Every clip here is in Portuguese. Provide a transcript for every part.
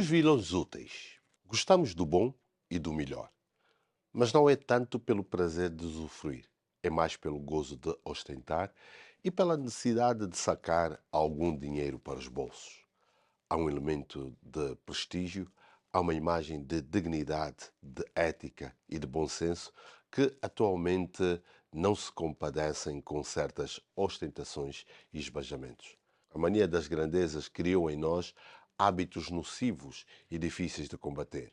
vilões úteis. Gostamos do bom e do melhor, mas não é tanto pelo prazer de usufruir, é mais pelo gozo de ostentar e pela necessidade de sacar algum dinheiro para os bolsos. Há um elemento de prestígio, há uma imagem de dignidade, de ética e de bom senso que atualmente não se compadecem com certas ostentações e esbajamentos. A mania das grandezas criou em nós hábitos nocivos e difíceis de combater.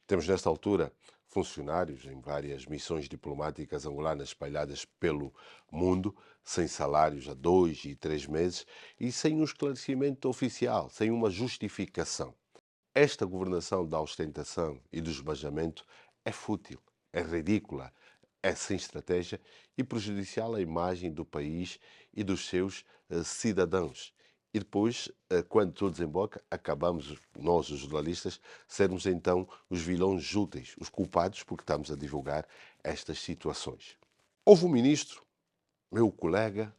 Temos nesta altura funcionários em várias missões diplomáticas angolanas espalhadas pelo mundo, sem salários há 2 e 3 meses e sem um esclarecimento oficial, sem uma justificação. Esta governação da ostentação e do esbajamento é fútil, é ridícula, é sem estratégia e prejudicial à imagem do país e dos seus cidadãos. E depois, quando tudo desemboca, acabamos, nós, os jornalistas, sermos então os vilões úteis, os culpados, porque estamos a divulgar estas situações. Houve um ministro, meu colega,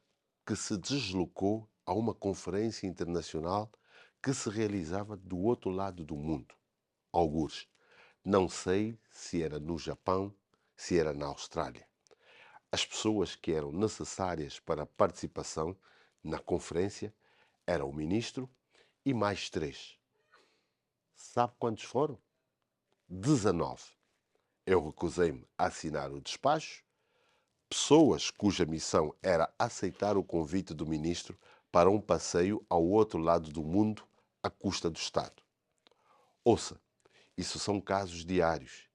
que se deslocou a uma conferência internacional que se realizava do outro lado do mundo, algures. Não sei se era no Japão, se era na Austrália. As pessoas que eram necessárias para a participação na conferência eram o ministro e mais três. Sabe quantos foram? 19. Eu recusei-me a assinar o despacho, pessoas cuja missão era aceitar o convite do ministro para um passeio ao outro lado do mundo à custa do Estado. Ouça, isso são casos diários.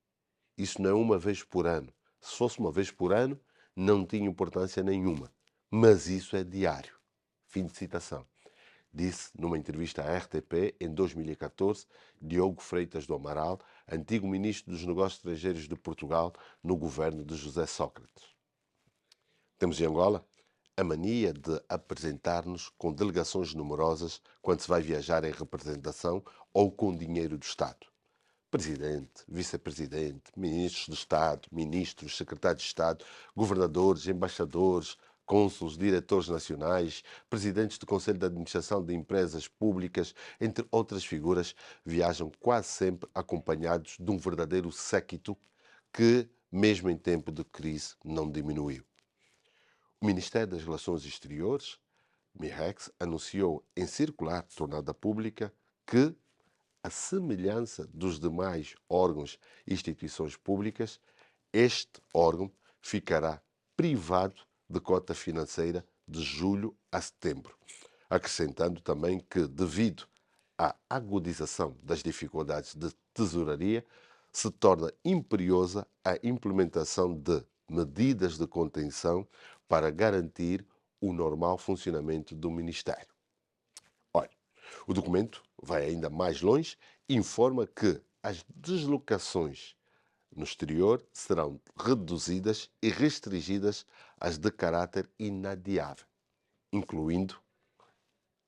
Isso não é uma vez por ano. Se fosse uma vez por ano, não tinha importância nenhuma. Mas isso é diário. Fim de citação. Disse numa entrevista à RTP em 2014 Diogo Freitas do Amaral, antigo ministro dos Negócios Estrangeiros de Portugal no governo de José Sócrates. Temos em Angola a mania de apresentar-nos com delegações numerosas quando se vai viajar em representação ou com dinheiro do Estado. Presidente, vice-presidente, ministros de Estado, ministros, secretários de Estado, governadores, embaixadores, cônsules, diretores nacionais, presidentes do Conselho de Administração de empresas públicas, entre outras figuras, viajam quase sempre acompanhados de um verdadeiro séquito que, mesmo em tempo de crise, não diminuiu. O Ministério das Relações Exteriores, MIREX, anunciou em circular tornada pública que, à semelhança dos demais órgãos e instituições públicas, este órgão ficará privado de cota financeira de julho a setembro, acrescentando também que, devido à agudização das dificuldades de tesouraria, se torna imperiosa a implementação de medidas de contenção para garantir o normal funcionamento do Ministério. Olha, o documento vai ainda mais longe e informa que as deslocações no exterior serão reduzidas e restringidas às de caráter inadiável, incluindo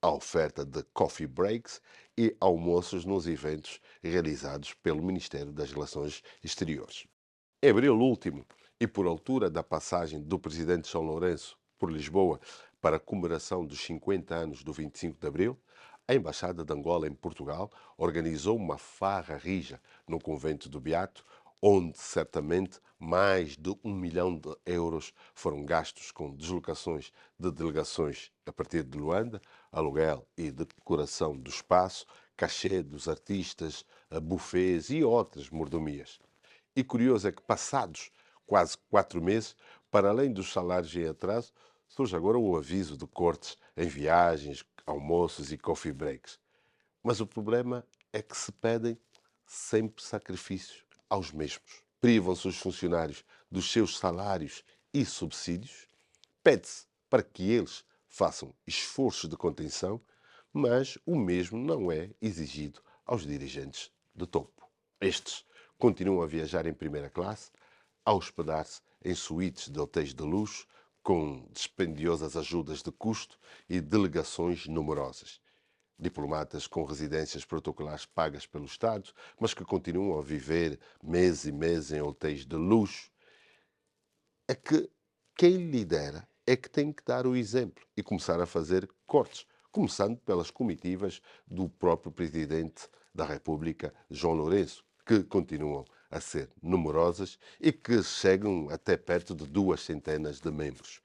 a oferta de coffee breaks e almoços nos eventos realizados pelo Ministério das Relações Exteriores. Em abril último, e por altura da passagem do presidente São Lourenço por Lisboa para a comemoração dos 50 anos do 25 de Abril, a Embaixada de Angola em Portugal organizou uma farra rija no convento do Beato, onde certamente mais de 1 milhão de euros foram gastos com deslocações de delegações a partir de Luanda, aluguel e decoração do espaço, cachê dos artistas, buffets e outras mordomias. E curioso é que, passados quase 4 meses, para além dos salários em atraso, surge agora o aviso de cortes em viagens, almoços e coffee breaks. Mas o problema é que se pedem sempre sacrifícios aos mesmos. Privam-se os funcionários dos seus salários e subsídios, pede-se para que eles façam esforços de contenção, mas o mesmo não é exigido aos dirigentes de topo. Estes continuam a viajar em primeira classe, a hospedar-se em suítes de hotéis de luxo, com dispendiosas ajudas de custo e delegações numerosas. Diplomatas com residências protocolares pagas pelo Estado, mas que continuam a viver meses e meses em hotéis de luxo. É que quem lidera é que tem que dar o exemplo e começar a fazer cortes, começando pelas comitivas do próprio presidente da República, João Lourenço, que continuam a ser numerosas e que chegam até perto de 200 de membros.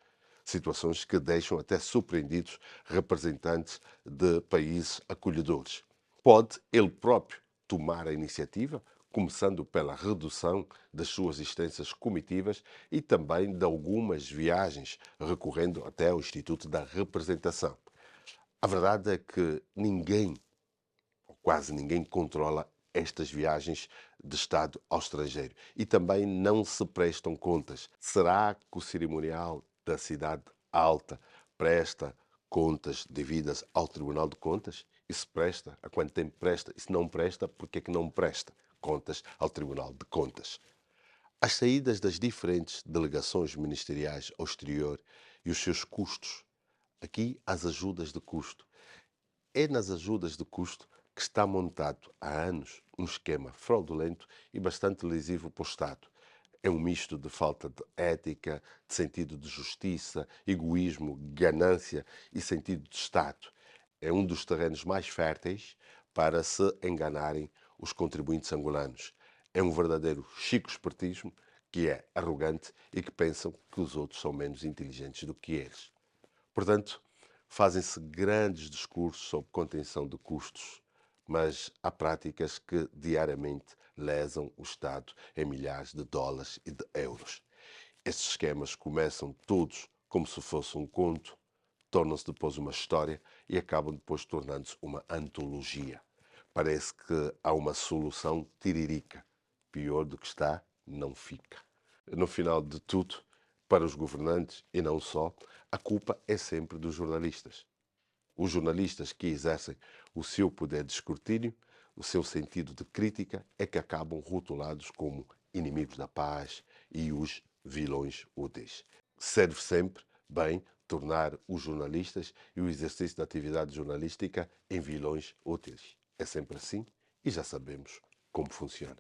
Situações que deixam até surpreendidos representantes de países acolhedores. Pode ele próprio tomar a iniciativa, começando pela redução das suas existências comitivas e também de algumas viagens, recorrendo até ao Instituto da Representação. A verdade é que ninguém, ou quase ninguém, controla estas viagens de Estado ao estrangeiro e também não se prestam contas. Será que o cerimonial da cidade alta presta contas devidas ao Tribunal de Contas? E se presta, a quanto tempo presta? E se não presta, porque é que não presta contas ao Tribunal de Contas? As saídas das diferentes delegações ministeriais ao exterior e os seus custos. Aqui, as ajudas de custo. É nas ajudas de custo que está montado há anos um esquema fraudulento e bastante lesivo para o Estado. É um misto de falta de ética, de sentido de justiça, egoísmo, ganância e sentido de Estado. É um dos terrenos mais férteis para se enganarem os contribuintes angolanos. É um verdadeiro chico-espertismo que é arrogante e que pensam que os outros são menos inteligentes do que eles. Portanto, fazem-se grandes discursos sobre contenção de custos, mas há práticas que diariamente lesam o Estado em milhares de dólares e de euros. Estes esquemas começam todos como se fosse um conto, tornam-se depois uma história e acabam depois tornando-se uma antologia. Parece que há uma solução tiririca. Pior do que está, não fica. No final de tudo, para os governantes e não só, a culpa é sempre dos jornalistas. Os jornalistas que exercem o seu poder de escrutínio, o seu sentido de crítica, é que acabam rotulados como inimigos da paz e os vilões úteis. Serve sempre bem tornar os jornalistas e o exercício da atividade jornalística em vilões úteis. É sempre assim e já sabemos como funciona.